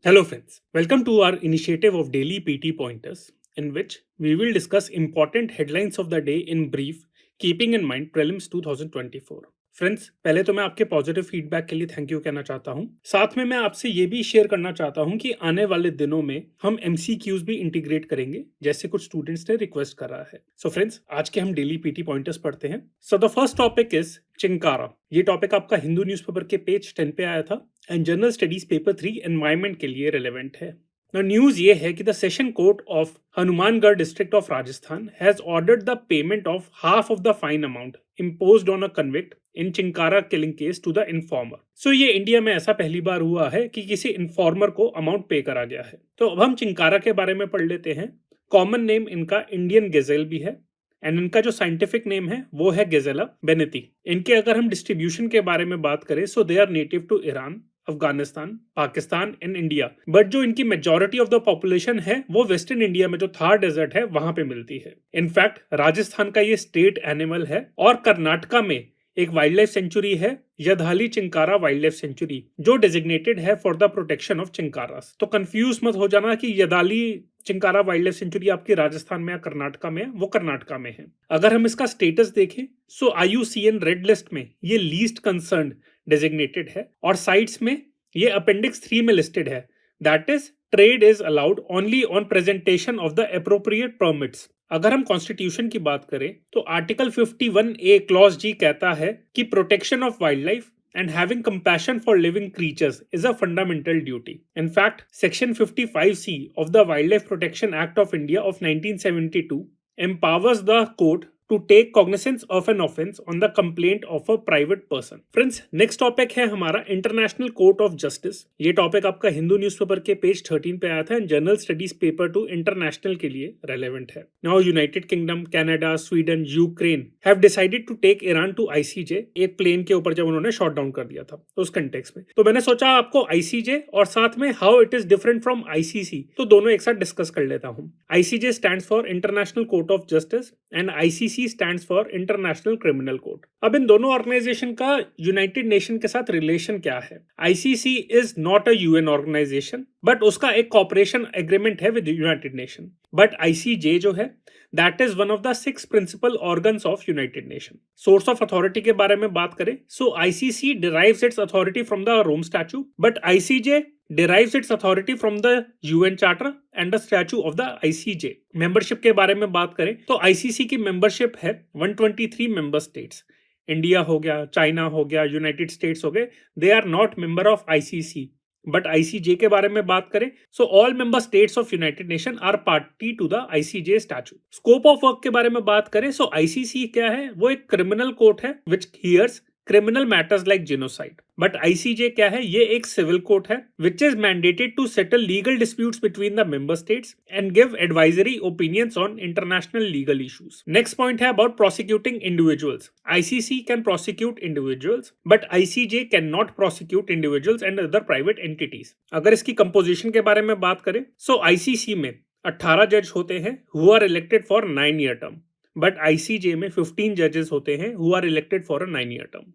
Hello, friends. Welcome to our initiative of daily PT pointers, in which we will discuss important headlines of the day in brief, keeping in mind prelims 2024. Friends, पहले तो मैं आपके positive feedback के लिए thank you कहना चाहता हूं। साथ में मैं आपसे ये भी शेयर करना चाहता हूं कि आने वाले दिनों में हम एमसीक्यूज भी इंटीग्रेट करेंगे, जैसे कुछ स्टूडेंट्स ने रिक्वेस्ट करा है। सो फ्रेंड्स, आज के हम डेली पीटी पॉइंटर्स पढ़ते हैं। So the first topic is chinkara. ये टॉपिक आपका हिंदू न्यूज़पेपर के पेज 10 पे आया था and general studies paper 3 environment के लिए रिलेवेंट है। न्यूज ये है कि the session court of Hanumangarh district of Rajasthan has ordered the payment of half of the fine amount imposed on a convict in chinkara killing case to the informer. So ये India में ऐसा पहली बार हुआ है कि किसी इन्फॉर्मर को अमाउंट पे करा गया है। तो अब हम चिंकारा के बारे में पढ़ लेते हैं। कॉमन नेम इनका इंडियन गेजेल भी है एंड इनका जो साइंटिफिक नेम है वो है गेजेला बेनेती। इनके अगर हम डिस्ट्रीब्यूशन के बारे में बात करें so they are native to Iran, Afghanistan, Pakistan and India. But जो इनकी मेजॉरिटी ऑफ द पॉपुलेशन है वो वेस्टर्न इंडिया में जो थार डेजर्ट है वहां पे मिलती है। इनफैक्ट राजस्थान का ये स्टेट एनिमल है और कर्नाटका में एक वाइल्ड लाइफ सेंचुरी है यदाली चिंकारा वाइल्ड लाइफ सेंचुरी, जो डेजिग्नेटेड है फॉर द प्रोटेक्शन ऑफ चिंकारास। तो कंफ्यूज मत हो जाना कि यदाली चिंकारा वाइल्ड लाइफ सेंचुरी आपकी राजस्थान में या कर्नाटका में है, वो कर्नाटका में है। अगर हम इसका स्टेटस देखें सो IUCN रेड लिस्ट में ये लीस्ट कंसर्न्ड डेजिग्नेटेड है और साइट्स में ये अपेंडिक्स 3 में लिस्टेड है। That is trade is allowed only on presentation of the appropriate permits. अगर हम कॉन्स्टिट्यूशन की बात करें तो आर्टिकल 51A क्लॉज जी कहता है कि protection of wild life and having compassion for living creatures is a fundamental duty. In fact, Section 55C of the Wildlife Protection Act of India of 1972 empowers the court to take cognizance of an offence on the complaint of a private person. Friends, next topic है हमारा International Court of Justice. ये topic आपका Hindu newspaper के page 13 पे आया था and general studies paper 2 international के लिए रेलेवेंट है। Now United Kingdom, Canada, Sweden, Ukraine have decided to take Iran to ICJ एक प्लेन के ऊपर जब उन्होंने शॉट डाउन कर दिया था उस कंटेक्स्ट में। तो मैंने सोचा आपको ICJ और साथ में how it is different from ICC तो दोनों एक साथ डिस्कस कर लेता हूँ। ICJ stands for international Court of justice and ICC stands for international criminal court. अब इन दोनों ऑर्गेनाइजेशन का यूनाइटेड नेशन के साथ रिलेशन क्या है? ICC is not a UN organisation but उसका एक कॉपरेशन एग्रीमेंट है with United Nation. But ICJ जो है that is one of the 6 principal organs of United Nation. Source of authority के बारे में बात करें so ICC derives its authority from the Rome statute but ICJ derives its authority from the UN Charter and the Statute of the ICJ। Membership के बारे में बात करें तो ICC की मेंबरशिप है 123 मेंबर स्टेट्स। इंडिया हो गया, चाइना हो गया, यूनाइटेड स्टेट्स हो गए, they are not member of ICC। But ICJ के बारे में बात करें so all member states of United Nation are party to the ICJ statute. Scope of work के बारे में बात करें सो ICC क्या है? वो एक क्रिमिनल कोर्ट है which hears criminal matters like genocide। But ICJ क्या है? ये एक सिविल कोर्ट है which is mandated to settle legal disputes between the member states and give advisory opinions on international legal issues। Next point है about prosecuting individuals। ICC can prosecute individuals but ICJ cannot prosecute individuals and other private entities। अगर इसकी composition के बारे में बात करें so ICC में 18 जज होते हैं who are elected for 9-year term but ICJ में 15 जजेस होते हैं who are elected for a 9-year term।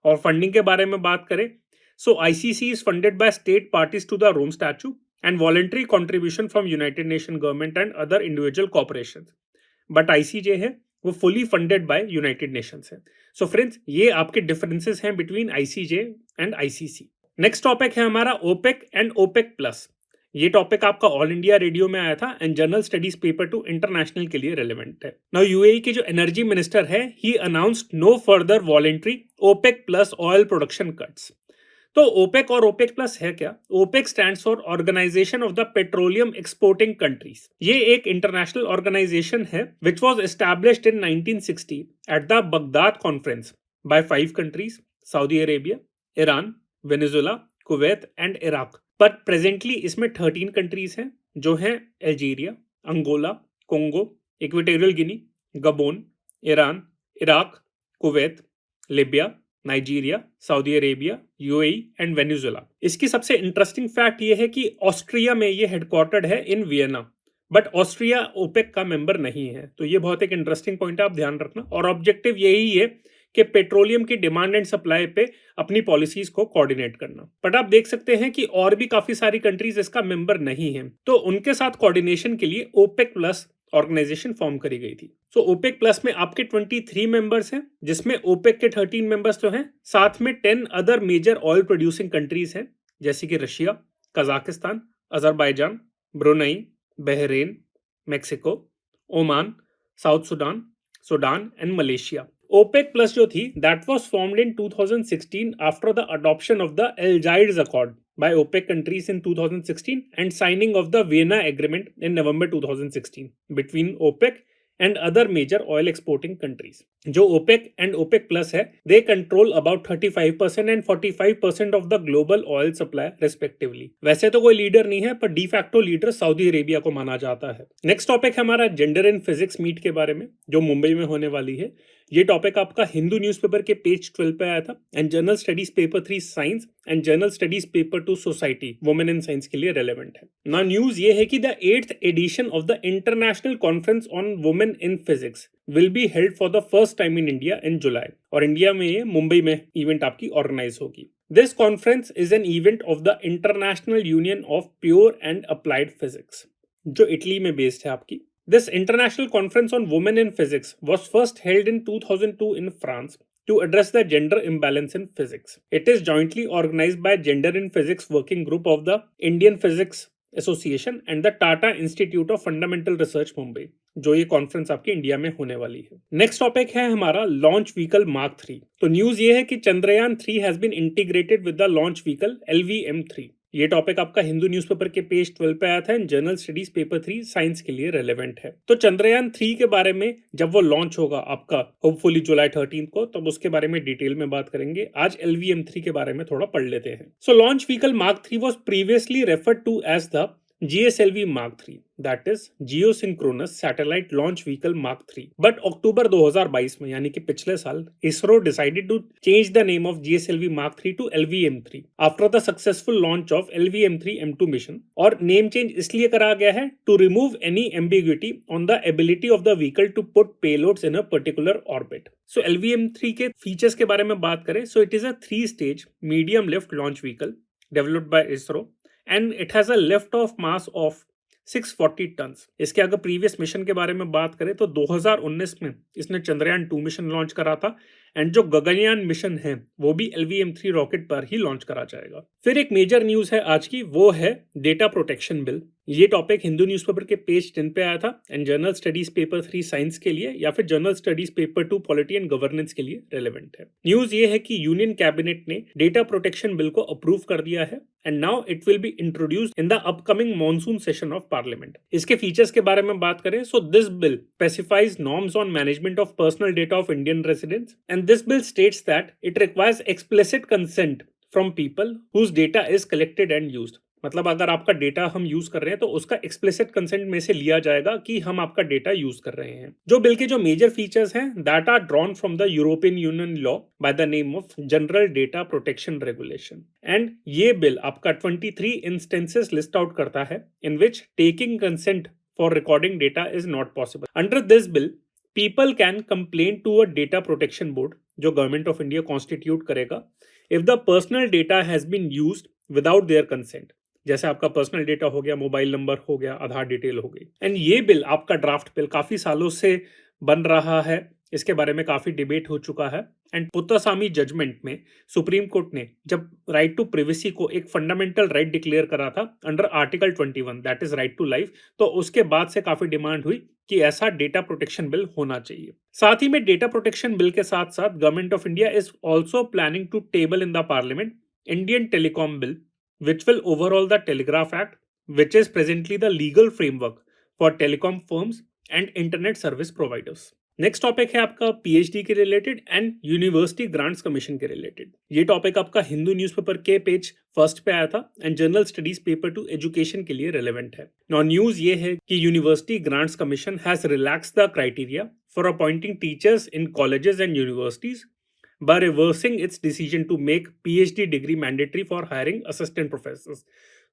और फंडिंग के बारे में बात करें so ICC is funded by state parties to the Rome statute and voluntary contribution from United Nation government and other individual corporations. But ICJ है वो fully funded by United Nations है। So friends, ये आपके differences हैं between ICJ and ICC। Next topic है हमारा OPEC and OPEC plus. ये topic आपका ऑल इंडिया रेडियो में आया था and general studies paper 2 international के लिए रेलेवेंट है। नाउ UAE के जो एनर्जी मिनिस्टर है he announced no further voluntary OPEC plus oil production cuts. तो OPEC और OPEC प्लस है क्या? OPEC stands for organization of the petroleum exporting countries. ये एक इंटरनेशनल ऑर्गेनाइजेशन है which was established in 1960 at the Baghdad conference by 5 countries Saudi Arabia, Iran, Venezuela, Kuwait and Iraq. पर presently इसमें 13 countries हैं जो हैं Algeria, Angola, Congo, Equatorial Guinea, Gabon, Iran, Iraq, Kuwait, Libya, Nigeria, Saudi Arabia, UAE and Venezuela. इसकी सबसे interesting fact ये है कि ऑस्ट्रिया में ये हेडक्वार्टर्ड है in Vienna but Austria OPEC का मेंबर नहीं है। तो ये बहुत एक इंटरेस्टिंग पॉइंट है, आप ध्यान रखना। और ऑब्जेक्टिव यही है कि पेट्रोलियम की डिमांड एंड सप्लाई पे अपनी पॉलिसीज को कोऑर्डिनेट करना। बट आप देख सकते हैं कि और भी काफी सारी कंट्रीज इसका मेंबर नहीं है, तो उनके साथ कोऑर्डिनेशन के लिए ओपेक प्लस ऑर्गेनाइजेशन फॉर्म करी गई थी। सो ओपेक प्लस में आपके 23 मेंबर्स हैं, जिसमें ओपेक के 13 मेंबर्स तो हैं, साथ में 10 other major oil producing countries हैं, जैसे कि Russia, Kazakhstan, Azerbaijan, Brunei, Bahrain, Mexico, Oman, South Sudan, Sudan and Malaysia. OPEC plus जो थी that was formed in 2016 after the adoption of the Algiers accord by OPEC countries in 2016 and signing of the Vienna Agreement in November 2016 between OPEC and other major oil exporting countries. जो OPEC and OPEC Plus है, they control about 35% and 45% of the global oil supply respectively. वैसे तो कोई leader नहीं है, पर de facto leader Saudi Arabia को माना जाता है। नेक्स्ट टॉपिक है हमारा जेंडर इन फिजिक्स मीट के बारे में, जो मुंबई में होने वाली है। ये टॉपिक आपका हिंदू न्यूज़पेपर के पेज 12 पे आया था, and general studies paper 3 science and general studies paper 2 society women in science के लिए रेलेवेंट है ना। न्यूज ये है कि the 8th edition of the international conference on women in physics will be held for the first time in India in July, और India में ये मुंबई में इवेंट आपकी ऑर्गेनाइज होगी। This conference is an event of the international union of pure and applied physics, जो Italy में based है आपकी। This international conference on women in physics was first held in 2002 in France to address the gender imbalance in physics. It is jointly organized by Gender in Physics Working Group of the Indian Physics Association and the Tata Institute of Fundamental Research Mumbai, जो ये conference आपके India में होने वाली है। Next topic है हमारा launch vehicle mark 3। तो न्यूज ये है कि Chandrayaan 3 has been integrated with the launch vehicle LVM-3। ये टॉपिक आपका हिंदू न्यूज़पेपर के पेज 12 पे आया था and general studies paper 3 science के लिए रेलेवेंट है। तो चंद्रयान 3 के बारे में जब वो लॉन्च होगा आपका होपफुली जुलाई 13 को, तब उसके बारे में डिटेल में बात करेंगे। आज LVM-3 के बारे में थोड़ा पढ़ लेते हैं। So launch vehicle mark 3 was previously referred to as the GSLV Mark 3, that is Geosynchronous Satellite Launch Vehicle Mark 3. But अक्टूबर 2022 में, यानी कि पिछले साल, ISRO decided to change the name of GSLV Mark 3 to LVM-3 after the successful launch of LVM-3 M2 mission. और name change इसलिए करा गया है to remove any ambiguity on the ability of the vehicle to put payloads in a particular orbit. So LVM-3 के features के बारे में बात करें, so it is a 3-stage medium lift launch vehicle developed by ISRO and it has a lift off mass of 640 tons. इसके अगर previous mission के बारे में बात करें तो 2019 में इसने चंद्रयान 2 मिशन लॉन्च करा था, एंड जो गगनयान मिशन है वो भी LVM-3 रॉकेट पर ही लॉन्च करा जाएगा। फिर एक मेजर न्यूज है आज की, वो है डेटा प्रोटेक्शन बिल। ये टॉपिक हिंदू न्यूज़पेपर के पेज 10 पे आया था and general studies paper 3 science के लिए या फिर journal studies paper 2 polity and governance के लिए रेलेवेंट है। न्यूज ये है कि यूनियन कैबिनेट ने डेटा प्रोटेक्शन बिल को अप्रूव कर दिया है and now it will be introduced in the upcoming monsoon session of parliament. इसके फीचर्स के बारे में बात करें, so this bill specifies norms on management of personal data of Indian residents and this bill states that it requires explicit consent from people whose data is collected and used. मतलब अगर आपका data हम use कर रहे हैं तो उसका explicit consent में से लिया जाएगा कि हम आपका डेटा यूज कर रहे हैं। जो बिल के जो मेजर फीचर्स हैं that are drawn from the European Union law by the name of general data protection regulation, and ये बिल आपका 23 इंस्टेंसेस लिस्ट आउट करता है in which taking consent for recording data is not possible. Under this bill people can complain to a data protection board, जो government of India constitute करेगा, if the personal data has been used without their consent. जैसे आपका personal data हो गया, mobile number हो गया, आधार detail हो गई। एंड ये बिल आपका ड्राफ्ट बिल काफी सालों से बन रहा है, इसके बारे में काफी डिबेट हो चुका है, एंड पुत्तासामी जजमेंट में सुप्रीम कोर्ट ने जब राइट टू प्रिवेसी को एक फंडामेंटल राइट डिक्लेयर करा था under article 21 that is right to life, तो उसके बाद से काफी डिमांड हुई कि ऐसा डेटा प्रोटेक्शन बिल होना चाहिए। साथ ही में डेटा प्रोटेक्शन बिल के साथ साथ government of India is also planning to table in the parliament Indian telecom bill which will overhaul the Telegraph Act, which is presently the legal framework for telecom firms and internet service providers. Next topic है आपका PhD के related and university grants commission के related. ये topic आपका Hindu newspaper के page 1 पे आया था and general studies paper 2 education के लिए रेलेवेंट है। नाउ न्यूज ये है कि university grants commission has relaxed the criteria for appointing teachers in colleges and universities by reversing its decision to make PhD degree mandatory for hiring assistant professors।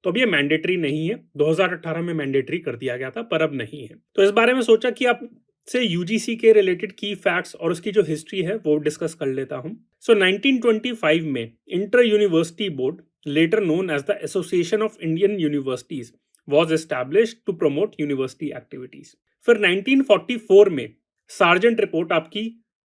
तो अब ये mandatory नहीं है, 2018 में मैंडेटरी कर दिया गया था पर अब नहीं है। तो इस बारे में सोचा कि आप से यूजीसी के रिलेटेड की फैक्ट्स और उसकी जो हिस्ट्री है वो डिस्कस कर लेता हूँ। सो 1925 में inter university board, later known as the Association of Indian Universities, was established to promote university activities. फिर 1944 में सार्जेंट रिपोर्ट आपकी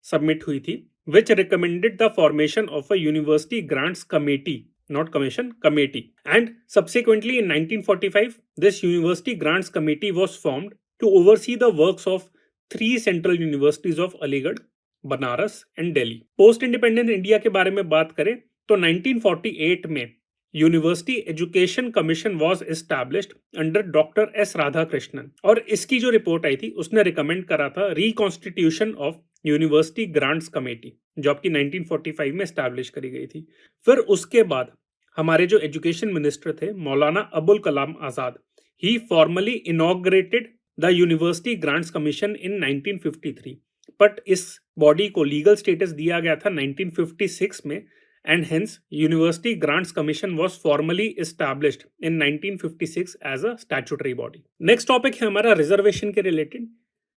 सबमिट हुई थी, which recommended the formation of a university grants committee, not commission, committee. And subsequently in 1945, this university grants committee was formed to oversee the works of three central universities of Aligarh, Banaras and Delhi. Post independent India के बारे में बात करें तो 1948 में university education commission was established under doctor S Radhakrishnan, और इसकी जो रिपोर्ट आई थी उसने रिकमेंड करा था reconstitution of university grants committee, जो आपकी 1945 में एस्टैब्लिश करी गई थी। फिर उसके बाद हमारे जो एजुकेशन मिनिस्टर थे Maulana Abul Kalam Azad, he formally inaugurated the university grants commission in 1953, but इस बॉडी को लीगल स्टेटस दिया गया था 1956 में, and hence University Grants Commission was formally established in 1956 as a statutory body. Next topic है हमारा रिजर्वेशन के रिलेटेड।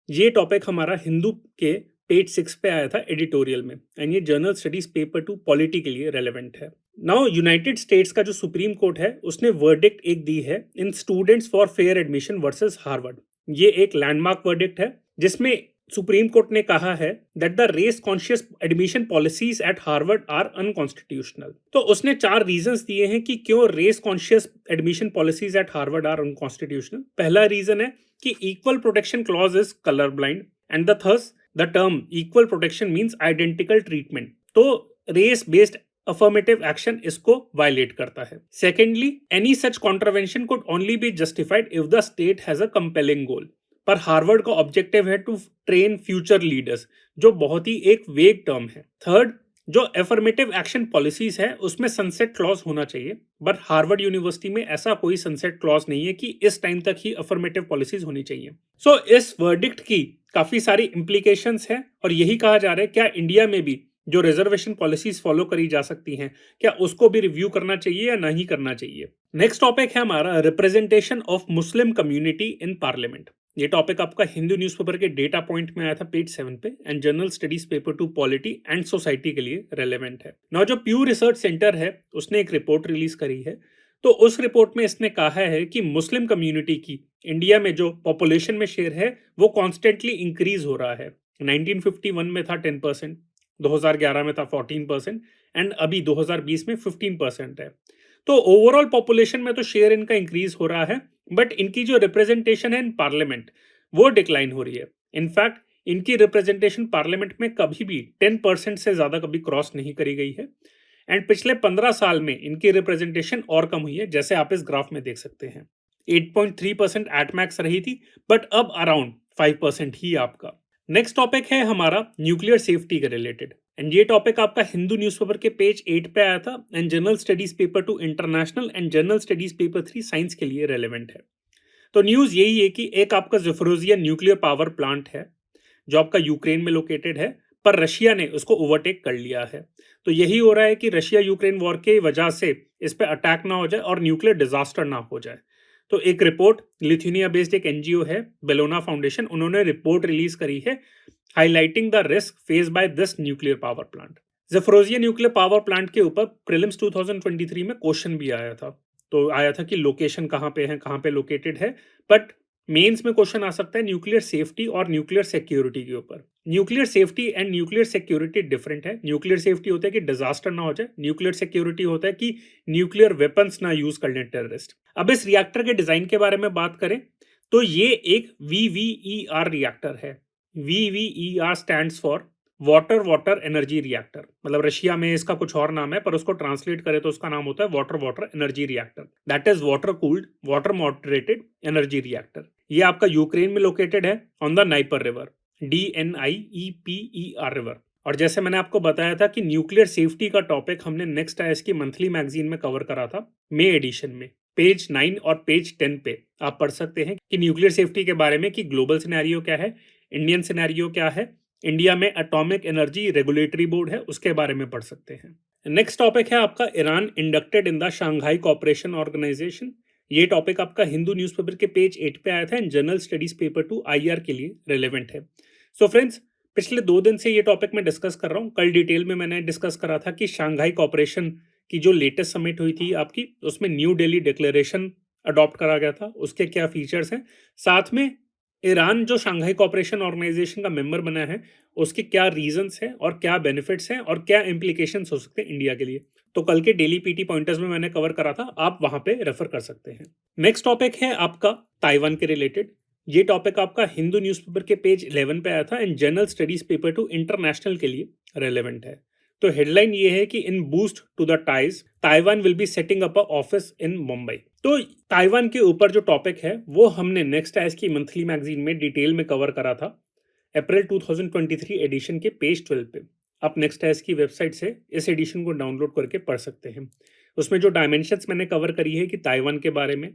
ये टॉपिक हमारा हिंदू के पेज 6 पे आया था एडिटोरियल में, एंड ये जर्नल स्टडीज पेपर 2 पॉलिटी के लिए रेलेवेंट है। नाउ यूनाइटेड स्टेट्स का जो सुप्रीम कोर्ट है उसने वर्डिक्ट एक दी है in students for fair admission versus Harvard. ये एक लैंडमार्क वर्डिक्ट है जिसमें सुप्रीम कोर्ट ने कहा है that the race conscious admission policies at Harvard are unconstitutional. तो उसने 4 रीजंस दिए हैं कि क्यों race conscious admission policies at Harvard are unconstitutional. पहला रीजन है कि equal protection clause is colour blind, and the term equal protection means identical treatment, तो रेस बेस्ड अफर्मेटिव एक्शन इसको वायलेट करता है। Secondly, any such contravention could only be justified if the state has a compelling गोल। पर Harvard का objective है to train future leaders, जो बहुत ही एक वेग टर्म है। थर्ड, जो एफर्मेटिव एक्शन पॉलिसीज है उसमें सनसेट क्लॉज होना चाहिए, बट हार्वर्ड यूनिवर्सिटी में ऐसा कोई सनसेट क्लॉज नहीं है कि इस टाइम तक ही अफर्मेटिव पॉलिसीज होनी चाहिए। सो इस वर्डिक्ट की काफी सारी इंप्लीकेशंस हैं और यही कहा जा रहा है क्या इंडिया में भी जो रिजर्वेशन पॉलिसीज फॉलो करी जा सकती हैं, क्या उसको भी रिव्यू करना चाहिए या नहीं करना चाहिए। नेक्स्ट टॉपिक है हमारा representation of Muslim community in parliament. ये टॉपिक आपका हिंदू न्यूज़पेपर के डेटा पॉइंट में आया था पेज 7 पे, and general studies paper 2 polity and society के लिए रेलेवेंट है। नाउ जो प्यू रिसर्च सेंटर है उसने एक रिपोर्ट रिलीज करी है, तो उस रिपोर्ट में इसने कहा है कि मुस्लिम कम्युनिटी की इंडिया में जो पॉपुलेशन में शेयर है वो कॉन्स्टेंटली इंक्रीज हो रहा है। 1951 में था 10%, 2011 में था 14%, एंड अभी 2020 में 15% है। तो ओवरऑल पॉपुलेशन में तो शेयर इनका इंक्रीज हो रहा है, बट इनकी जो रिप्रेजेंटेशन है इन पार्लियामेंट वो डिक्लाइन हो रही है। इनफैक्ट इनकी रिप्रेजेंटेशन पार्लियामेंट में कभी भी 10% से ज्यादा कभी क्रॉस नहीं करी गई है, एंड पिछले 15 साल में इनकी रिप्रेजेंटेशन और कम हुई है, जैसे आप इस ग्राफ में देख सकते हैं। 8.3% एट मैक्स रही थी, बट अब अराउंड 5% ही आपका। नेक्स्ट टॉपिक है हमारा न्यूक्लियर सेफ्टी के रिलेटेड, एंड ये टॉपिक आपका हिंदू न्यूज़पेपर के पेज 8 पे आया था, and general studies paper 2 international and general studies paper 3 science के लिए रेलेवेंट है। तो न्यूज़ यही है कि एक आपका ज़ेपोरिज़िया न्यूक्लियर पावर प्लांट है जो आपका यूक्रेन में लोकेटेड है, पर रशिया ने उसको ओवरटेक कर लिया है। तो यही हो रहा है कि रशिया यूक्रेन वॉर के वजह से इस पर अटैक ना हो जाए और न्यूक्लियर डिजास्टर ना हो जाए। तो एक रिपोर्ट लिथुनिया बेस्ड एक एनजीओ है बेलोना फाउंडेशन, उन्होंने रिपोर्ट रिलीज करी है highlighting the risk face by this nuclear power plant. Zaporizhzhia nuclear power plant के ऊपर प्रीलिम्स 2023 में क्वेश्चन भी आया था, तो आया था कि लोकेशन कहाँ पे है, कहाँ पे लोकेटेड है, बट मेंस में क्वेश्चन आ सकता है न्यूक्लियर सेफ्टी और न्यूक्लियर सिक्योरिटी के ऊपर। Nuclear safety and nuclear security different है। न्यूक्लियर सेफ्टी होता है कि डिजास्टर ना हो जाए, न्यूक्लियर सिक्योरिटी होता है कि न्यूक्लियर वेपन्स ना यूज कर लें टेररिस्ट। अब इस रिएक्टर के डिजाइन के बारे में बात करें तो ये एक VVER रिएक्टर है। VVER stands for water energy reactor, मतलब रशिया में इसका कुछ और नाम है, पर उसको ट्रांसलेट करें तो उसका नाम होता है water energy reactor, that is water cooled water moderated energy reactor. ये आपका यूक्रेन में लोकेटेड है on the NIPER river, DNIEPER river. और जैसे मैंने आपको बताया था कि न्यूक्लियर सेफ्टी का टॉपिक हमने नेक्स्ट आईएएस की मंथली मैगजीन में कवर करा था मई एडिशन में, पेज 9 और पेज 10 पे आप पढ़ सकते हैं कि न्यूक्लियर सेफ्टी के बारे में कि ग्लोबल सिनेरियो क्या है, इंडियन सिनेरियो क्या है, इंडिया में एटॉमिक एनर्जी रेगुलेटरी बोर्ड है उसके बारे में पढ़ सकते हैं। नेक्स्ट टॉपिक है आपका Iran inducted in the Shanghai Cooperation Organisation. ये टॉपिक आपका हिंदू न्यूज़पेपर के पेज 8 पे आया था and general studies paper 2 IR के लिए रेलेवेंट है। सो फ्रेंड्स, पिछले 2 दिन से ये टॉपिक मैं डिस्कस कर रहा हूँ। कल डिटेल में मैंने डिस्कस करा था कि शंघाई कोऑपरेशन की जो लेटेस्ट समिट हुई थी आपकी, उसमें न्यू दिल्ली डिक्लेरेशन अडॉप्ट करा गया था, उसके क्या फीचर्स हैं। साथ में ईरान जो शंघाई कोऑपरेशन ऑर्गेनाइजेशन का मेंबर बना है, उसके क्या रीजंस हैं और क्या बेनिफिट्स हैं और क्या इम्प्लीकेशंस हो सकते हैं इंडिया के लिए। तो कल के डेली पीटी पॉइंटर्स में मैंने कवर करा था, आप वहां पे रेफर कर सकते हैं। नेक्स्ट टॉपिक है आपका ताइवान के रिलेटेड। ये टॉपिक आपका हिंदू न्यूज़पेपर के पेज 11 पे आया था and general studies paper two international के लिए रेलेवेंट है। तो हेडलाइन ये है कि in boost to the ties Taiwan will be setting up a office in Mumbai. तो ताइवान के ऊपर जो टॉपिक है वो हमने नेक्स्ट आइज की मंथली मैगजीन में डिटेल में कवर करा था अप्रैल 2023 एडिशन के पेज 12 पे। आप नेक्स्ट आइज की वेबसाइट से इस एडिशन को डाउनलोड करके पढ़ सकते हैं। उसमें जो डायमेंशंस मैंने कवर करी है कि ताइवान के बारे में,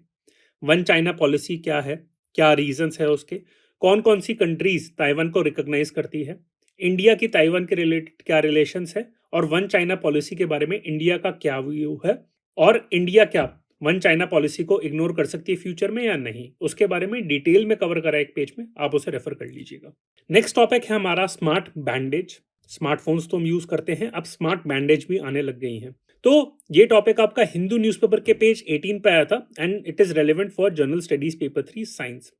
वन चाइना पॉलिसी क्या है, क्या रीजंस है उसके, कौन कौन सी कंट्रीज ताइवान को रिकॉग्नाइज करती है, इंडिया की ताइवान के रिलेटेड क्या रिलेशंस है, और वन चाइना पॉलिसी के बारे में इंडिया का क्या व्यू है, और इंडिया क्या वन चाइना पॉलिसी को इग्नोर कर सकती है फ्यूचर में या नहीं, उसके बारे में डिटेल में कवर करा एक पेज में, आप उसे रेफर कर लीजिएगा। नेक्स्ट टॉपिक है हमारा स्मार्ट बैंडेज। स्मार्टफोन्स तो हम यूज करते हैं, अब स्मार्ट बैंडेज भी आने लग गई हैं। तो ये टॉपिक आपका हिंदू न्यूज़पेपर के पेज 18 पे आया था and it is relevant for general studies paper 3 science.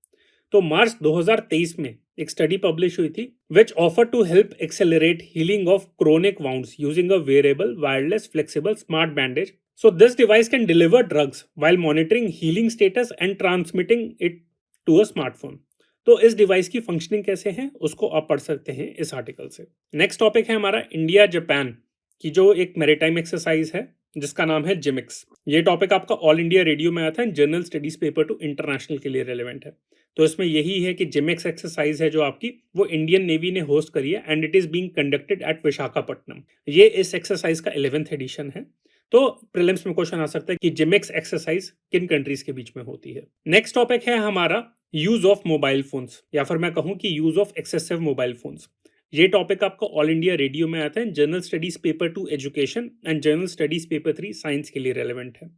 तो मार्च 2023 में एक स्टडी पब्लिश हुई थी which offer to help accelerate healing of chronic wounds using a wearable wireless flexible smart bandage. So this device can deliver drugs while monitoring healing status and transmitting it to a smartphone. तो इस device की functioning कैसे है उसको आप पढ़ सकते हैं इस आर्टिकल से। नेक्स्ट टॉपिक है हमारा इंडिया जापान की जो एक मैरीटाइम एक्सरसाइज है जिसका नाम है जिमिक्स। ये टॉपिक आपका ऑल इंडिया रेडियो में आया था, general studies paper two international के लिए रेलेवेंट है। तो इसमें यही है कि जिमिक्स एक्सरसाइज है जो आपकी वो इंडियन नेवी ने होस्ट करी है and it is being conducted at Visakhapatnam. ये इस एक्सरसाइज का 11th एडिशन है। तो प्रीलिम्स में क्वेश्चन आ सकता है कि जिमिक्स एक्सरसाइज किन कंट्रीज के बीच में होती है। नेक्स्ट टॉपिक है हमारा यूज ऑफ मोबाइल फोन्स, या फिर मैं कहूं कि use of excessive mobile phones. ये टॉपिक आपका ऑल इंडिया रेडियो में आता है, general studies paper 2 education and general studies paper 3 science के लिए रेलेवेंट है।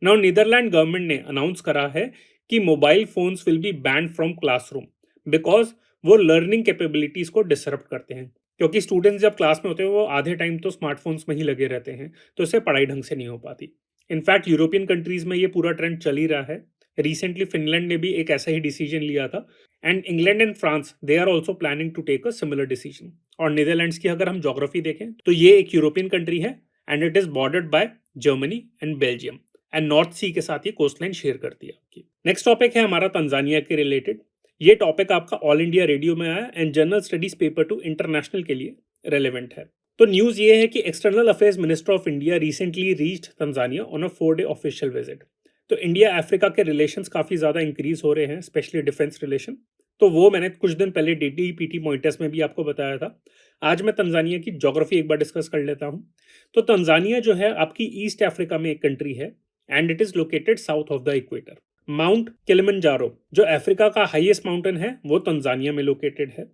नाउ नीदरलैंड गवर्नमेंट ने अनाउंस करा है कि mobile phones will be banned from classroom because वो लर्निंग कैपेबिलिटीज को डिसरप्ट करते हैं। क्योंकि स्टूडेंट्स जब क्लास में होते हैं वो आधे टाइम तो स्मार्टफोन्स में ही लगे रहते हैं, तो इससे पढ़ाई ढंग से नहीं हो पाती। इनफैक्ट यूरोपियन कंट्रीज में ये पूरा ट्रेंड चल ही रहा है। रिसेंटली फिनलैंड ने भी एक ऐसा ही डिसीजन लिया था and England and France they are also planning to take a similar decision. और नीदरलैंड्स की अगर हम ज्योग्राफी देखें तो ये एक यूरोपियन कंट्री है and it is bordered by Germany and Belgium and North Sea के साथ ये कोस्टलाइन शेयर करती है आपकी। नेक्स्ट टॉपिक है हमारा तंजानिया के रिलेटेड। ये टॉपिक आपका ऑल इंडिया रेडियो में आया and general studies paper two international के लिए रेलेवेंट है। तो न्यूज ये है कि external affairs minister of India recently reached Tanzania on a 4-day official visit. तो इंडिया अफ्रीका के रिलेशंस काफी ज्यादा इंक्रीज हो रहे हैं, स्पेशली डिफेंस रिलेशन। तो वो मैंने कुछ दिन पहले डी पीटी पॉइंटर्स में भी आपको बताया था। आज मैं तंजानिया की ज्योग्राफी एक बार डिस्कस कर लेता हूँ। तो तंजानिया जो है आपकी ईस्ट अफ्रीका में एक कंट्री है and it is located south of the equator. Mount Kilimanjaro जो अफ्रीका का हाईएस्ट माउंटेन है वो तंजानिया में लोकेटेड है।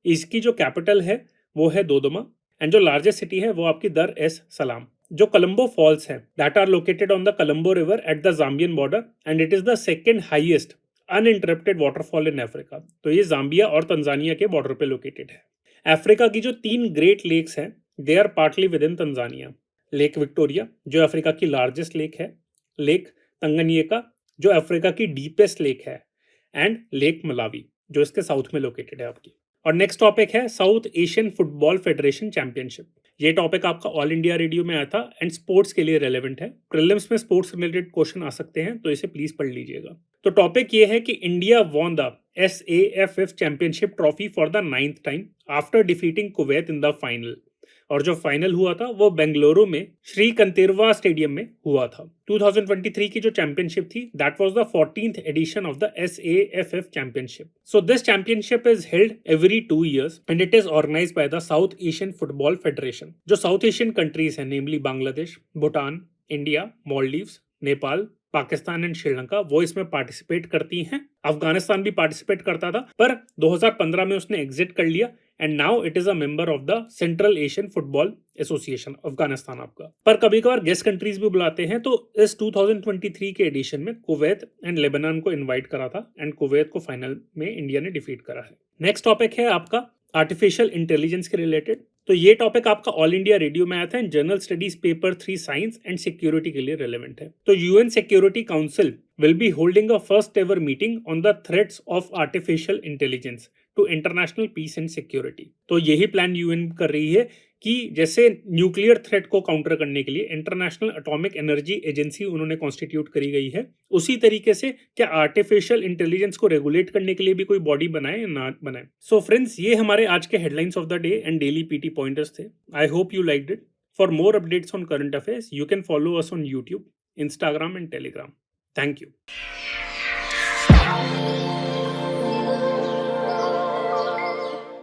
इसकी जो कैपिटल है वो है दोदोमा एंड जो लार्जेस्ट सिटी है वो आपकी दर एस सलाम। जो कोलंबो फॉल्स है that are located on the Kalambo river at the Zambian border and it is the second highest uninterrupted waterfall in Africa. तो ये जाम्बिया और Tanzania के बॉर्डर पे लोकेटेड है। अफ्रीका की जो 3 ग्रेट लेक्स हैं they are partly within Tanzania. Lake Victoria जो अफ्रीका की लार्जेस्ट लेक है, लेक तंगनिका जो अफ्रीका की डीपेस्ट लेक है, एंड लेक मलावी जो इसके साउथ में लोकेटेड है आपकी। और नेक्स्ट टॉपिक है south Asian football federation championship. ये टॉपिक आपका ऑल इंडिया रेडियो में आया था एंड स्पोर्ट्स के लिए रेलेवेंट है। प्रीलिम्स में स्पोर्ट्स रिलेटेड क्वेश्चन आ सकते हैं, तो इसे प्लीज पढ़ लीजिएगा। तो टॉपिक ये है कि India won the SAFF championship trophy for the 9th time after defeating Kuwait in the final. और जो फाइनल हुआ था वो बेंगलुरु में श्री कंतेरवा स्टेडियम में हुआ था। 2023 की जो चैंपियनशिप थी that was the 14th edition of the SAFF championship. So this championship is held every 2 years and it is organised by the south Asian football federation. जो साउथ एशियन कंट्रीज हैं namely Bangladesh, Bhutan, India, Maldives, Nepal, Pakistan and Sri Lanka वो इसमें participate करती हैं। अफगानिस्तान भी participate करता था पर 2015 में उसने एग्जिट कर लिया and now it is a member of the central Asian football association, Afghanistan आपका। पर कभी कभार गेस्ट कंट्रीज भी बुलाते हैं, तो इस 2023 के एडिशन में कुवैत एंड लेबनान को इनवाइट करा था एंड कुवैत को फाइनल में इंडिया ने डिफीट करा है। नेक्स्ट टॉपिक है आपका आर्टिफिशियल इंटेलिजेंस के रिलेटेड। तो ये टॉपिक आपका ऑल इंडिया रेडियो में आया था and general studies paper 3 science and security के लिए रेलेवेंट है। तो UN security council will be holding a first ever meeting on the threats of artificial intelligence to international peace and security। तो यही plan UN कर रही है कि जैसे न्यूक्लियर थ्रेट को काउंटर करने के लिए इंटरनेशनल एटॉमिक एनर्जी एजेंसी उन्होंने कॉन्स्टिट्यूट करी गई है, उसी तरीके से क्या आर्टिफिशियल इंटेलिजेंस को रेगुलेट करने के लिए भी कोई बॉडी बनाए या ना बनाए। सो फ्रेंड्स, ये हमारे आज के headlines of the day and daily PT pointers थे। I hope you liked it. For more updates on current affairs you can follow us on YouTube, Instagram and Telegram. Thank you.